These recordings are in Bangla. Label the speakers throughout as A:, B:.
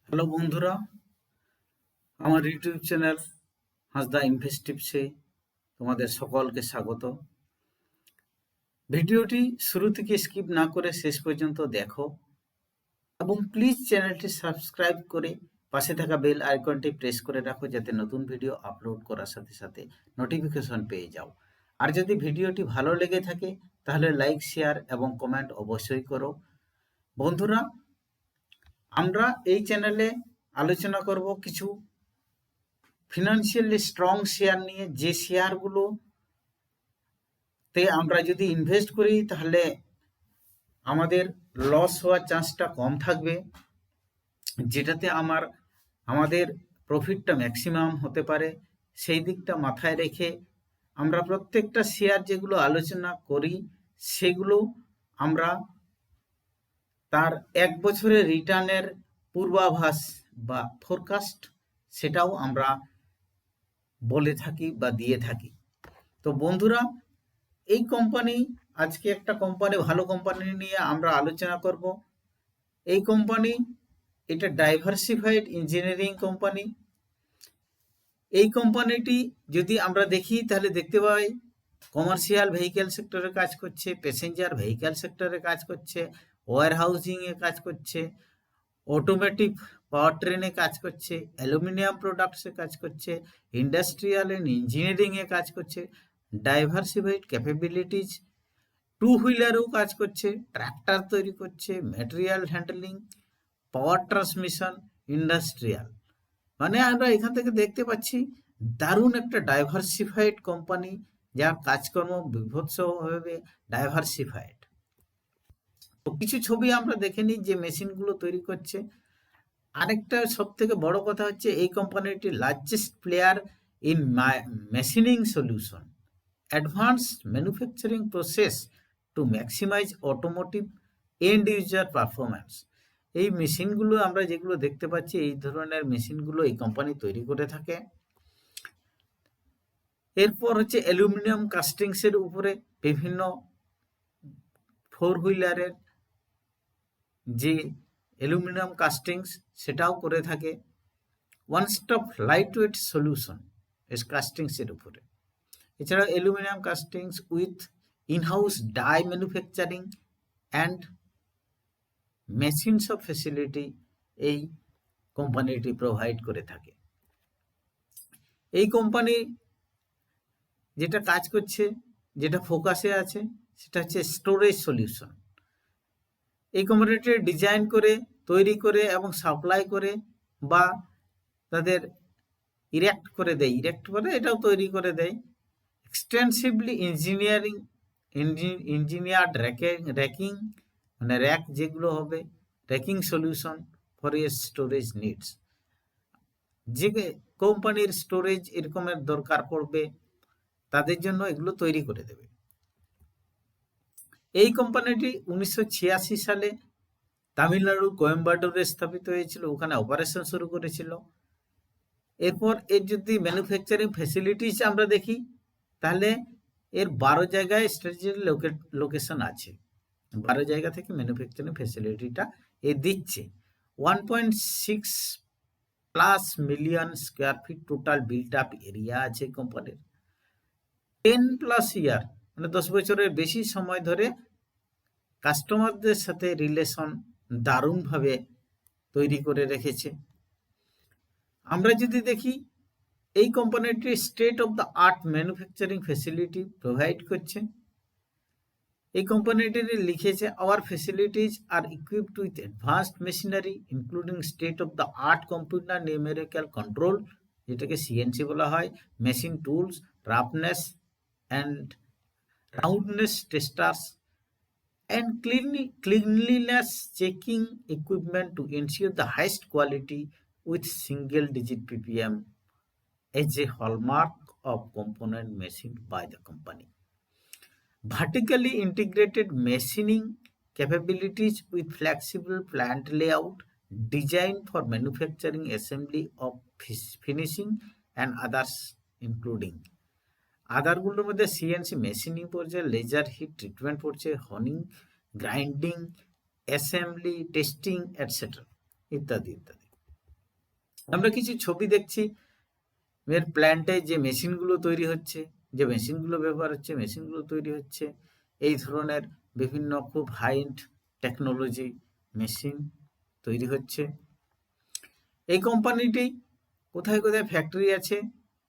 A: হ্যালো বন্ধুরা, আমার ইউটিউব চ্যানেল হাসদা ইনভেস্টিভসে তোমাদের সকলকে স্বাগত। ভিডিওটি শুরু থেকে স্কিপ না করে শেষ পর্যন্ত দেখো এবং প্লিজ চ্যানেলটি সাবস্ক্রাইব করে পাশে থাকা বেল আইকনটি প্রেস করে রাখো, যাতে নতুন ভিডিও আপলোড করার সাথে সাথে নোটিফিকেশন পেয়ে যাও। আর যদি ভিডিওটি ভালো লেগে থাকে তাহলে লাইক, শেয়ার এবং কমেন্ট অবশ্যই করো। বন্ধুরা, আমরা এই চ্যানেলে আলোচনা করব কিছু ফিনান্সিয়ালি স্ট্রং শেয়ার নিয়ে, যে শেয়ারগুলোতে আমরা যদি ইনভেস্ট করি তাহলে আমাদের লস হওয়ার চান্সটা কম থাকবে, যেটাতে আমাদের প্রফিটটা ম্যাক্সিমাম হতে পারে। সেই দিকটা মাথায় রেখে আমরা প্রত্যেকটা শেয়ার যেগুলো আলোচনা করি সেগুলো আমরা তার এক বছরের রিটার্নের পূর্বাভাস বা ফোরকাস্ট সেটাও আমরা বলে থাকি বা দিয়ে থাকি। তো বন্ধুরা, এই কোম্পানি, আজকে একটা কোম্পানি, ভালো কোম্পানি নিয়ে আমরা আলোচনা করব। এই কোম্পানি, এটা ডাইভার্সিফাইড ইঞ্জিনিয়ারিং কোম্পানি। এই কোম্পানিটি যদি আমরা দেখি তাহলে দেখতে পাই কমার্শিয়াল ভেহিক্যাল সেক্টরে কাজ করছে, প্যাসেঞ্জার ভেহিক্যাল সেক্টরে কাজ করছে, ওয়্যার হাউজিংয়ে কাজ করছে, অটোমেটিভ পাওয়ার ট্রেনে কাজ করছে, অ্যালুমিনিয়াম প্রোডাক্টসে কাজ করছে, ইন্ডাস্ট্রিয়াল অ্যান্ড ইঞ্জিনিয়ারিংয়ে কাজ করছে, ডাইভার্সিফাইড ক্যাপাবিলিটিজ, টু হুইলারেও কাজ করছে, ট্র্যাক্টর তৈরি করছে, material handling, power transmission, industrial. মানে আমরা এখান থেকে দেখতে পাচ্ছি দারুণ একটা ডাইভার্সিফাইড কোম্পানি, যার কাজকর্ম বিভৎসভাবে ডাইভার্সিফাইড। তো কিছু ছবি আমরা দেখে নিই যে মেশিনগুলো তৈরি করছে। আরেকটা সব থেকে বড় কথা হচ্ছে এই কোম্পানিটি largest player in machining solution, advanced manufacturing process to maximize automotive end user performance. এই মেশিনগুলো আমরা যেগুলো দেখতে পাচ্ছি, এই ধরনের মেশিনগুলো এই কোম্পানি তৈরি করে থাকে। এরপর হচ্ছে অ্যালুমিনিয়াম কাস্টিংসের উপরে বিভিন্ন ফোর হুইলারের যে অ্যালুমিনিয়াম কাস্টিংস সেটাও করে থাকে। One stop light weight solution কাস্টিংসের উপরে। এছাড়া aluminium castings with inhouse die manufacturing and machines of facility এই কোম্পানিটি প্রোভাইড করে থাকে। এই কোম্পানি যেটা কাজ করছে, যেটা ফোকাসে আছে, সেটা হচ্ছে স্টোরেজ সলিউশন। এই কোম্পানিটি ডিজাইন করে, তৈরি করে এবং সাপ্লাই করে বা তাদের ইরেক্ট করে দেয়, এটাও তৈরি করে দেয় এক্সটেন্সিভলি ইঞ্জিনিয়ার্ড র্যাকিং, মানে র্যাক যেগুলো হবে, racking solution for a storage needs. যে কোম্পানির স্টোরেজ এরকমের দরকার পড়বে তাদের জন্য এগুলো তৈরি করে দেবে। এই কোম্পানিটি 1986 সালে তামিলনাড়ুর কোয়েম্বাটুরে স্থাপিত হয়েছিল, ওখানে অপারেশন শুরু করেছিল। এরপর এর যদি ম্যানুফ্যাকচারিং ফ্যাসিলিটিস আমরা দেখি তাহলে এর 12 জায়গায় স্ট্র্যাটেজিক লোকেশন আছে। 12 জায়গা থেকে ম্যানুফ্যাকচারিং ফ্যাসিলিটিটা এ দিচ্ছে। 1.6 plus million square feet total built up area আছে কোম্পানির। 10 প্লাস ইয়ার, মানে 10 বছরের বেশি সময় ধরে কাস্টমারদের সাথে রিলেশন দারুণভাবে তৈরি করে রেখেছে। আমরা যদি দেখি এই কোম্পানিটি state of the art manufacturing facility provide করছে। এই কোম্পানিটি লিখেছে, our facilities are equipped with advanced machinery including state of the art computer numerical control, যেটাকে সিএনসি বলা হয়, machine tools, roughness and roundness testers and cleanliness checking equipment to ensure the highest quality with single digit ppm as a hallmark of component machined by the company. Vertically integrated machining capabilities with flexible plant layout designed for manufacturing, assembly of finishing and others including আদারগুলোর মধ্যে সিএনসি মেশিনিং পড়ছে, লেজার হিট ট্রিটমেন্ট পড়ছে, হনিং, গ্রাইন্ডিং, অ্যাসেম্বলি, টেস্টিং, এটসেট্রা ইত্যাদি ইত্যাদি। আমরা কিছু ছবি দেখছি এর প্ল্যান্টে যে মেশিনগুলো তৈরি হচ্ছে, যে মেশিনগুলো ব্যবহার হচ্ছে, মেশিনগুলো তৈরি হচ্ছে, এই ধরনের বিভিন্ন খুব হাই এন্ড টেকনোলজি মেশিন তৈরি হচ্ছে। এই কোম্পানিটি কোথায় কোথায় ফ্যাক্টরি আছে,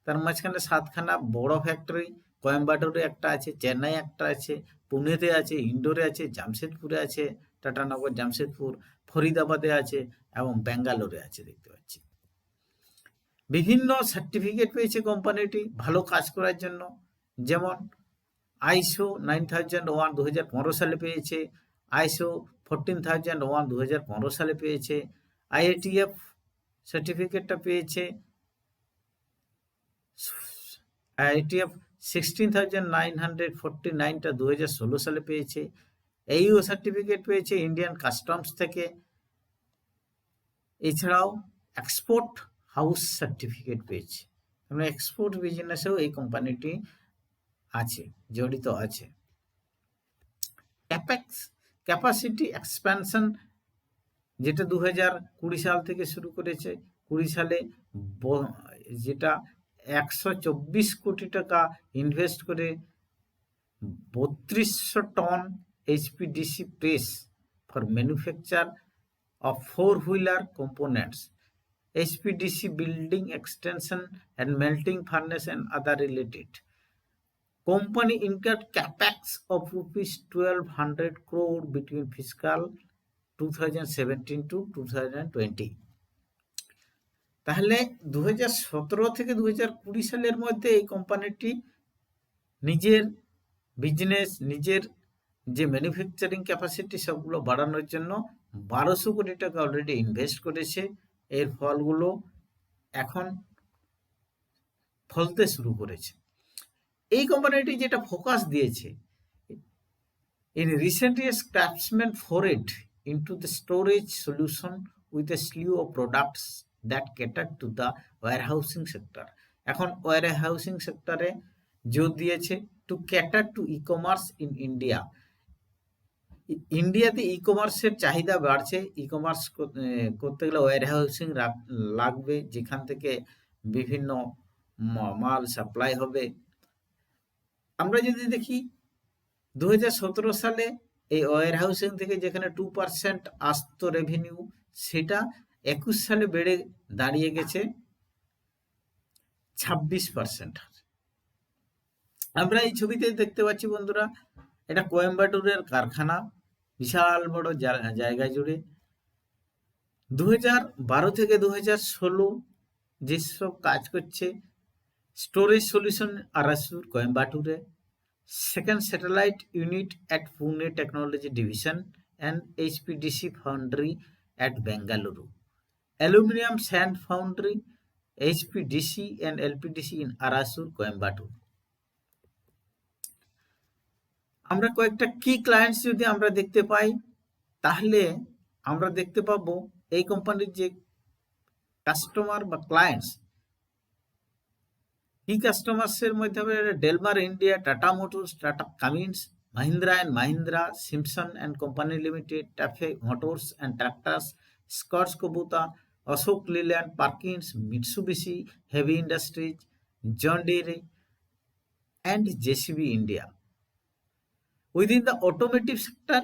A: তার মাঝখানে 7খানা বড় ফ্যাক্টরি, কোয়েম্বাটোরে একটা আছে, চেন্নাই একটা আছে, পুনেতে আছে, ইন্ডোরে আছে, জামশেদপুরে আছে, টাটানগর জামশেদপুর, ফরিদাবাদে আছে এবং ব্যাঙ্গালোরে আছে দেখতে পাচ্ছি। বিভিন্ন সার্টিফিকেট পেয়েছে কোম্পানিটি ভালো কাজ করার জন্য, যেমন আইসো 9001 2015 সালে পেয়েছে, আইসো 14001 2015 সালে পেয়েছে, আইএটিএফ সার্টিফিকেটটা পেয়েছে, আইএটিএফ 16949টা 2016 সালে পেয়েছে, এইও সার্টিফিকেট পেয়েছে ইন্ডিয়ান কাস্টমস থেকে। এছাড়াও এক্সপোর্ট হাউস সার্টিফিকেট পেয়েছে, মানে এক্সপোর্ট বিজনেসেও এই কোম্পানিটি আছে, জড়িত আছে। ক্যাপেক্স ক্যাপাসিটি এক্সপ্যানশন, যেটা 2020 সাল থেকে শুরু করেছে, 20 সালে যেটা 124 কোটি টাকা ইনভেস্ট করে 3200 ton HPDC press for manufacture of four-wheeler components, HPDC building extension and melting furnace and other related. Company incurred capex of rupees 1200 crore between fiscal 2017 to 2020. তাহলে 2017 থেকে 2020 সালের মধ্যে এই কোম্পানিটি নিজের বিজনেস, নিজের যে ম্যানুফ্যাকচারিং ক্যাপাসিটি সবগুলো বাড়ানোর জন্য 1200 কোটি টাকা অলরেডি ইনভেস্ট করেছে। এর ফলগুলো এখন ফলতে শুরু করেছে। এই কোম্পানিটি যেটা ফোকাস দিয়েছে, in recent years Craftsman forayed into the storage solution with a slew of products that cater to the warehousing sector. এখন warehousing সেক্টরে জোর দিয়েছে to cater to e commerce in India. ইন্ডিয়াতে ই কমার্সের চাহিদা বাড়ছে, ই কমার্স করতে গেলে ওয়্যার হাউসিং লাগবে, যেখান থেকে বিভিন্ন মাল সাপ্লাই হবে। আমরা যদি দেখি 2017 সালে এই ওয়্যার হাউসিং থেকে যেখানে 2% আসতো রেভিনিউ, সেটা 21 সালে বেড়ে দাঁড়িয়ে গেছে 26%। আমরা এই ছবিতে দেখতে পাচ্ছি বন্ধুরা, এটা কোয়েম্বাটুরের কারখানা, বিশাল বড় জায়গা জুড়ে। 2012 থেকে 2016 যেসব কাজ করছে, স্টোরেজ সলিউশন আরাসুর কোয়েম্বাটুরে, second satellite unit at Pune technology division and HPDC foundry at Bengaluru, aluminium sand foundry HPDC and LPDC in Arasur Coimbatore. আমরা কয়েকটা কি ক্লায়েন্টস যদি আমরা দেখতে পাই, তাহলে আমরা দেখতে পাবো এই কোম্পানির যে কাস্টমার বা ক্লায়েন্টস, কি কাস্টমার্সের মধ্যে হবে Delmar India, Tata Motors, Tata Cummins, Mahindra and Mahindra, Simpson and Company Limited, TAFE Motors and Tractors, Escorts Kubota, Ashok Leyland, Perkins, Mitsubishi Heavy Industries, John Deere and JCB India. Within the automotive sector,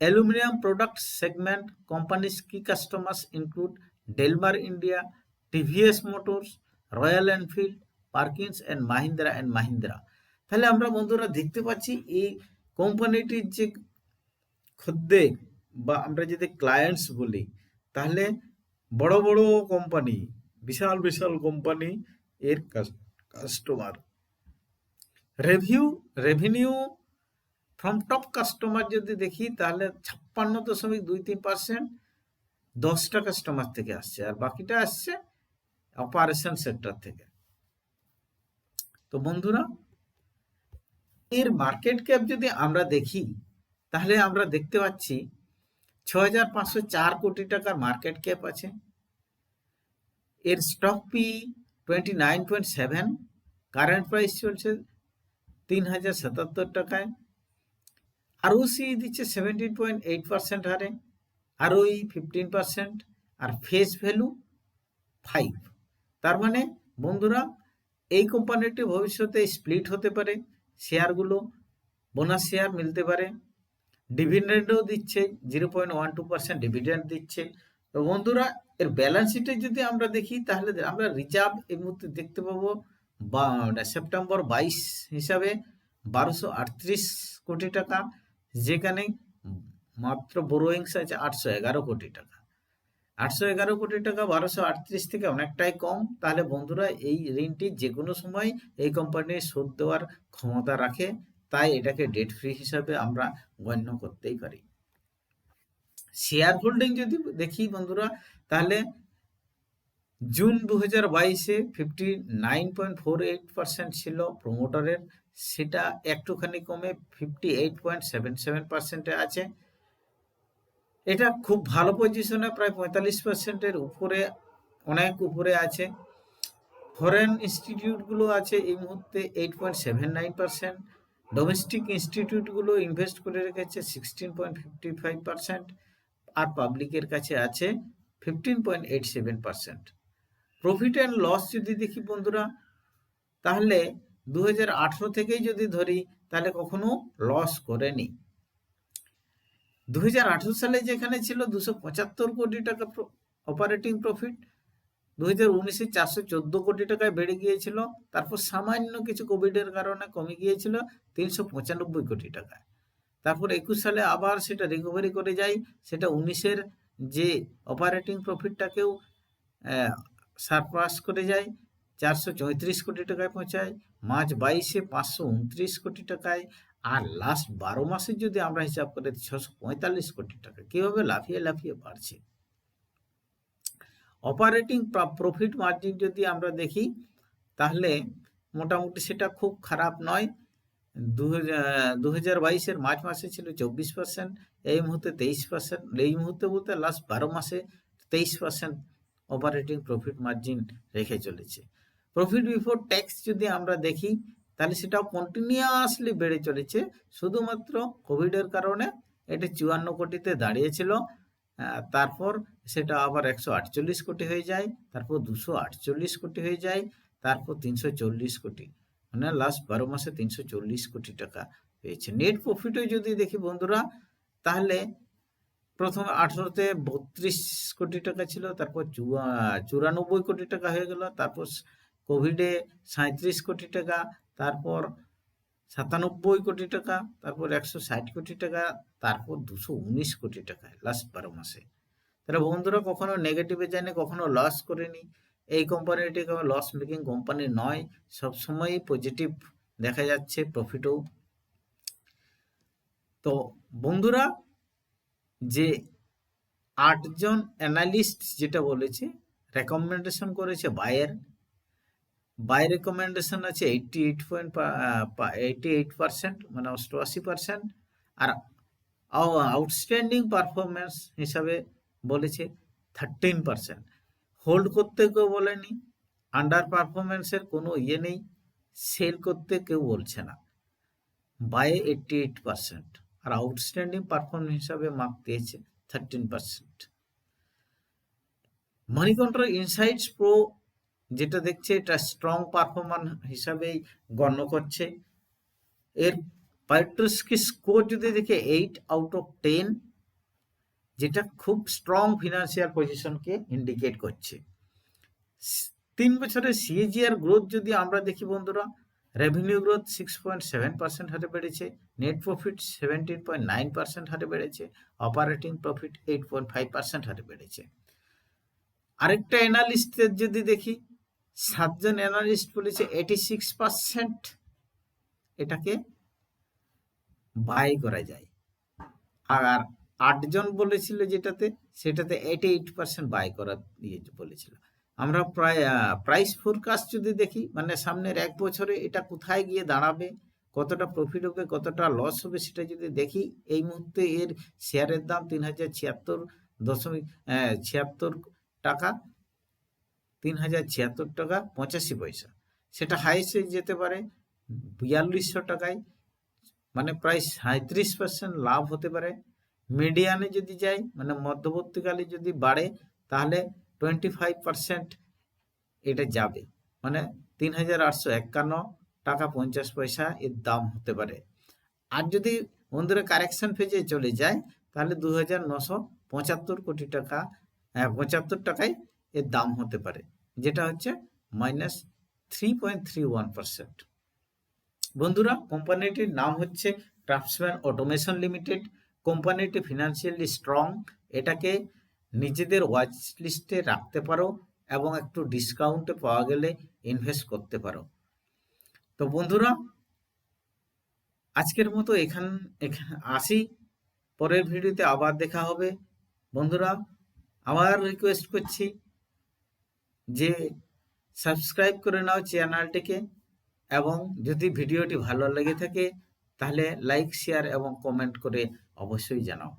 A: aluminum products segment companies' key customers include Delmar India, TVS Motors, Royal Enfield, Perkins and Mahindra. তাহলে আমরা বন্ধুরা দেখতে পাচ্ছি এই কোম্পানিটির যে খদ্দের বা আমরা যদি ক্লায়েন্টস বলি, তাহলে বড় বড় কোম্পানি, বিশাল বিশাল কোম্পানি এর customer. Revenue from top customer যদি দেখি, তাহলে 56.23% 10টা কাস্টমার থেকে আসছে, আর বাকিটা আসছে অপারেশন সেক্টর থেকে। তো বন্ধুরা, এর মার্কেট ক্যাপ যদি আমরা দেখি, তাহলে আমরা দেখতে পাচ্ছি 6504 কোটি টাকার মার্কেট ক্যাপ আছে। এর স্টক পি 29.7, কারেন্ট প্রাইস চলছে 3077 টাকায়, আরওসি দিচ্ছে 17.8% হারে, আরওই 15%, আর ফেস ভ্যালু 5। তার মানে বন্ধুরা এই কোম্পানিটি ভবিষ্যতে স্প্লিট হতে পারে, শেয়ারগুলো বোনাস শেয়ার মিলতে পারে, ডিভিডেন্ডও দিচ্ছে, 0.12% ডিভিডেন্ড দিচ্ছে। তো বন্ধুরা এর ব্যালেন্স শিটে যদি আমরা দেখি তাহলে আমরা রিজার্ভ এই মুহূর্তে দেখতে পাবো সেপ্টেম্বর 22 হিসাবে 1238 কোটি টাকা, যেখানে মাত্র বোরোয়িংস আছে 811 কোটি টাকা। 811 কোটি টাকা 1238 থেকে অনেকটাই কম। তাহলে বন্ধুরা এই ঋণটি যে কোনো সময় এই কোম্পানির শোধ দেওয়ার ক্ষমতা রাখে, তাই এটাকে ডেট ফ্রি হিসাবে আমরা গণ্য করতেই পারি। শেয়ার হোল্ডিং যদি দেখি বন্ধুরা তাহলে জুন 2022-এ 59.48% ছিল প্রমোটারের, সেটা একটুখানি কমে 58.77%-এ আছে। এটা খুব ভালো পজিশনে, প্রায় 45%-এর উপরে, অনেক উপরে আছে। ফরেন ইনস্টিটিউটগুলো আছে এই মুহূর্তে 8.79%, ডোমেস্টিক ইনস্টিটিউটগুলো ইনভেস্ট করে রেখেছে 16.55%, আর পাবলিকের কাছে আছে 15.87%। প্রফিট অ্যান্ড লস যদি দেখি বন্ধুরা তাহলে 2018 থেকেই যদি ধরি তাহলে কখনো লস করেনি। 2018 সালে যেখানে ছিল 275 কোটি টাকা অপারেটিং প্রফিট, 2019-এ 414 কোটি টাকায় বেড়ে গিয়েছিল, তারপর সামান্য কিছু কোভিডের কারণে কমে গিয়েছিল 395 কোটি টাকায়। তারপর 21 সালে আবার সেটা রিকভারি করে যায়, সেটা 19-এর যে অপারেটিং প্রফিটটাকেও সারপাস করে যায়, 434 কোটি টাকায় পৌঁছায়। মার্চ 22-এ 529 কোটি টাকায়, আর লাস্ট 12 মাসে যদি আমরা হিসাব করে 645 কোটি টাকা। কিভাবে লাফিয়ে লাফিয়ে বাড়ছে। অপারেটিং প্রফিট মার্জিন যদি আমরা দেখি তাহলে মোটামুটি সেটা খুব খারাপ নয়। 2022-এর মার্চ মাসে ছিল 24%, এই মুহূর্তে 23%, এই মুহূর্তে বলতে লাস্ট 12 মাসে 23% অপারেটিং প্রফিট মার্জিন রেখে চলেছে। প্রফিট বিফোর ট্যাক্স যদি আমরা দেখি তাহলে সেটাও কন্টিনিউয়াসলি বেড়ে চলেছে, শুধুমাত্র কোভিডের কারণে এটা 54 কোটিতে দাঁড়িয়েছিল, তারপর সেটা আবার 148 কোটি হয়ে যায়, তারপর 248 কোটি হয়ে যায়, তারপর 340 কোটি, মানে লাস্ট 12 মাসে 340 কোটি টাকা পেয়েছে। নেট প্রফিটও যদি দেখি বন্ধুরা তাহলে প্রথম 18-তে 32 কোটি টাকা ছিল, তারপর 94 কোটি টাকা হয়ে গেল, তারপর কোভিডে 37 কোটি টাকা, তারপর 97 কোটি টাকা, তারপর 160 কোটি টাকা, তারপর 219 কোটি টাকা লাস্ট 12 মাসে। তাহলে বন্ধুরা কখনো নেগেটিভে যায়নি, কখনো লস করেনি। এই কোম্পানিটি কোনো লস মেকিং কোম্পানি নয়, সবসময়ই পজিটিভ দেখা যাচ্ছে প্রফিটও। তো বন্ধুরা যে 8 জন অ্যানালিস্ট যেটা বলেছে রেকমেন্ডেশন করেছে বাই রেকমেন্ডেশন আছে 88%, মানে 88%, আর আউটস্ট্যান্ডিং পারফরমেন্স হিসাবে বলেছে 13%। হোল্ড করতে কেউ বলেনি, আন্ডার পারফরমেন্সের কোনো ইয়ে নেই, সেল করতে কেউ বলছে না। বাই 88% আর আউটস্ট্যান্ডিং পারফরমেন্স হিসাবে মার্ক দিয়েছে 13%। মানি কন্ট্রোল ইনসাইটস প্রো যেটা দেখছে এটা স্ট্রং পারফরম্যান্স হিসাবেই গণ্য করছে। এর পাইট্রোস্কি স্কোর যদি দেখে 8/10, যেটা খুব স্ট্রং ফিনান্সিয়াল পজিশনকে ইন্ডিকেট করছে। 3 বছরের সিএজিআর গ্রোথ যদি আমরা দেখি বন্ধুরা, রেভিনিউ গ্রোথ 6.7% হারে বেড়েছে, নেট প্রফিট 17.9% হারে বেড়েছে, অপারেটিং প্রফিট 8.5% হারে বেড়েছে। আরেকটা অ্যানালিস্টের যদি দেখি, 7 জন অ্যানালিস্ট বলেছে 86% এটাকে বাই করা যায়, আর 8 জন বলেছিল সেটাতে 88% বাই করা দিয়ে বলেছিল। আমরা প্রাইস ফোরকাস্ট যদি দেখি, মানে সামনের 1 বছরে এটা কোথায় গিয়ে দাঁড়াবে, কতটা প্রফিট হবে, কতটা লস হবে, সেটা যদি দেখি, এই মুহূর্তে এর শেয়ারের দাম 3076 টাকা, 3076 টাকা 85 পয়সা। সেটা হাইসে যেতে পারে 4200 টাকায়, মানে প্রায় 37% লাভ হতে পারে। মিডিয়ানে যদি যাই, মানে মধ্যবর্তীকালে যদি বাড়ে তাহলে 25% এটা যাবে, মানে ৩,৮৫১ টাকা ৫০ পয়সা এর দাম হতে পারে। আর যদি বন্ধুরা কারেকশন ফেজে চলে যায় তাহলে ২,৯৭৫ কোটি টাকা ৭৫ টাকায় এর দাম হতে পারে, যেটা হচ্ছে -3.31%। বন্ধুরা, কোম্পানিটির নাম হচ্ছে ক্রাফটসম্যান অটোমেশন লিমিটেড। কোম্পানিটি ফিনান্সিয়ালি স্ট্রং, এটাকে নিজেদের ওয়াচ লিস্টে রাখতে পারো এবং একটু ডিসকাউন্টে পাওয়া গেলে ইনভেস্ট করতে পারো। তো বন্ধুরা, আজকের মতো এখানে আসি, পরের ভিডিওতে আবার দেখা হবে। বন্ধুরা, আবার রিকোয়েস্ট করছি যে সাবস্ক্রাইব করে নাও চ্যানেলটিকে, এবং যদি ভিডিওটি ভালো লেগে থাকে তাহলে লাইক, শেয়ার এবং কমেন্ট করে অবশ্যই জানাও।